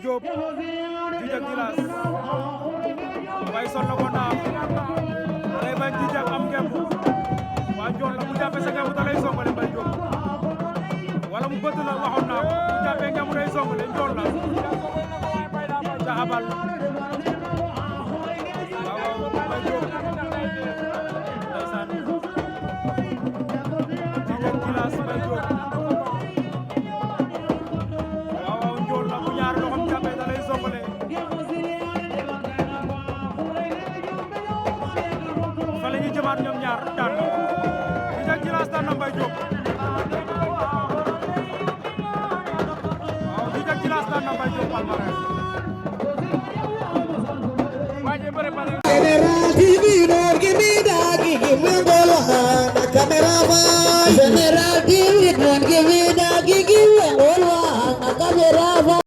Diop Djidjack Djilass Mbaye sol na ko naam day bañ Djidjack am ngemb waa njool la bu jàppee sa ngemb da lay songale Mbaye Diop wala mu bëtt la waxoon naa ko bu jàppee ngemb day songale njool la caxabal waaw Mbaye Diop ndeysaan Djidjack Djilass Mbaye Diop waaw njool la bu ñaar loxom jàppee da lay songale fa la ñuy jëmaat ñoom ñaar daan na Djidjack Djilass daan na Mbaye Diop waaw Djidjack Djilass daan na Mbaye Diop palmarès General TV don't give me that, give me the camera. General TV don't give me that, give me the